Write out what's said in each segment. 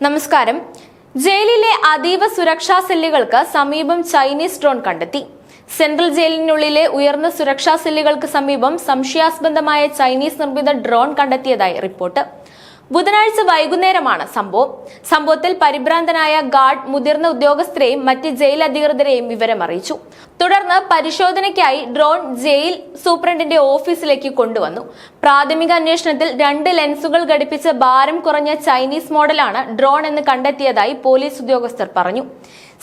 നമസ്കാരം. ജയിലിലെ അതീവ സുരക്ഷാ സെല്ലുകൾക്ക് സമീപം ചൈനീസ് ഡ്രോൺ കണ്ടെത്തി. സെൻട്രൽ ജയിലിനുള്ളിലെ ഉയർന്ന സുരക്ഷാ സെല്ലുകൾക്ക് സമീപം സംശയാസ്പദമായ ചൈനീസ് നിർമ്മിത ഡ്രോൺ കണ്ടെത്തിയതായി റിപ്പോർട്ട്. ബുധനാഴ്ച വൈകുന്നേരമാണ് സംഭവത്തിൽ പരിഭ്രാന്തനായ ഗാർഡ് മുതിർന്ന ഉദ്യോഗസ്ഥരെയും മറ്റ് ജയിൽ അധികൃതരെയും വിവരമറിയിച്ചു. തുടർന്ന് പരിശോധനയ്ക്കായി ഡ്രോൺ ജയിൽ സൂപ്രണ്ടിന്റെ ഓഫീസിലേക്ക് കൊണ്ടുവന്നു. പ്രാഥമിക അന്വേഷണത്തിൽ 2 ലെൻസുകൾ ഘടിപ്പിച്ച ഭാരം കുറഞ്ഞ ചൈനീസ് മോഡലാണ് ഡ്രോൺ എന്ന് കണ്ടെത്തിയതായി പോലീസ് ഉദ്യോഗസ്ഥർ പറഞ്ഞു.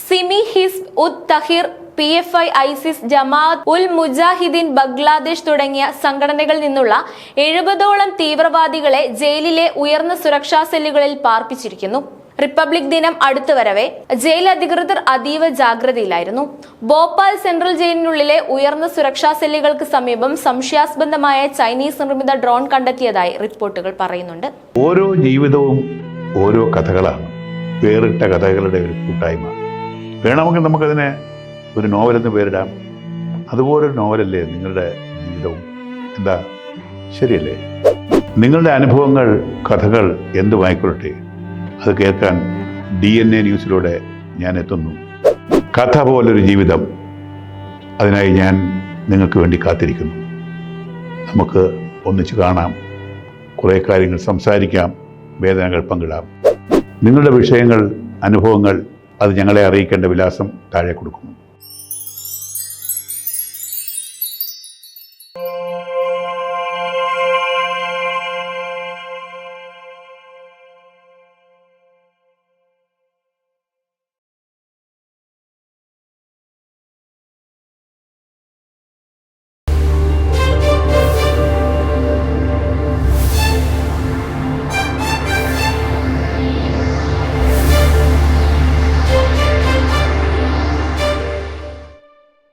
സിമി ഹിസ്ബ് ഉത് തഹീർ, PFI, ഐസിസ്, ജമാഅത്ത് ഉൽ മുജാഹിദീൻ ബംഗ്ലാദേശ് തുടങ്ങിയ സംഘടനകളിൽ നിന്നുള്ള 70ഓളം തീവ്രവാദികളെ ജയിലിലെ ഉയർന്ന സുരക്ഷാ സെല്ലുകളിൽ പാർപ്പിച്ചിരിക്കുന്നു. റിപ്പബ്ലിക് ദിനം അടുത്തുവരവേ ജയിൽ അധികൃതർ അതീവ ജാഗ്രതയിലായിരുന്നു. ഭോപ്പാൽ സെൻട്രൽ ജയിലിനുള്ളിലെ ഉയർന്ന സുരക്ഷാ സെല്ലുകൾക്ക് സമീപം സംശയാസ്പദമായ ചൈനീസ് നിർമ്മിത ഡ്രോൺ കണ്ടെത്തിയതായി റിപ്പോർട്ടുകൾ പറയുന്നുണ്ട്. ഓരോ ജീവിതവും ഓരോ കഥകളാണ്, വേറിട്ട കഥകളുടെ ഒരു കൂട്ടായ്മ. വേണമെങ്കിൽ നമുക്കതിനെ ഒരു നോവലെന്ന് പേരിടാം. അതുപോലൊരു നോവലല്ലേ നിങ്ങളുടെ ജീവിതവും? എന്താ, ശരിയല്ലേ? നിങ്ങളുടെ അനുഭവങ്ങൾ, കഥകൾ എന്തുമായിക്കൊള്ളട്ടെ, അത് കേൾക്കാൻ DNA ന്യൂസിലൂടെ ഞാൻ എത്തുന്നു. കഥ പോലൊരു ജീവിതം, അതിനായി ഞാൻ നിങ്ങൾക്ക് വേണ്ടി കാത്തിരിക്കുന്നു. നമുക്ക് ഒന്നിച്ച് കാണാം, കുറേ കാര്യങ്ങൾ സംസാരിക്കാം, വേദനകൾ പങ്കിടാം. നിങ്ങളുടെ വിഷയങ്ങൾ, അനുഭവങ്ങൾ അത് ഞങ്ങളെ അറിയിക്കേണ്ട വിലാസം താഴെ കൊടുക്കുന്നു.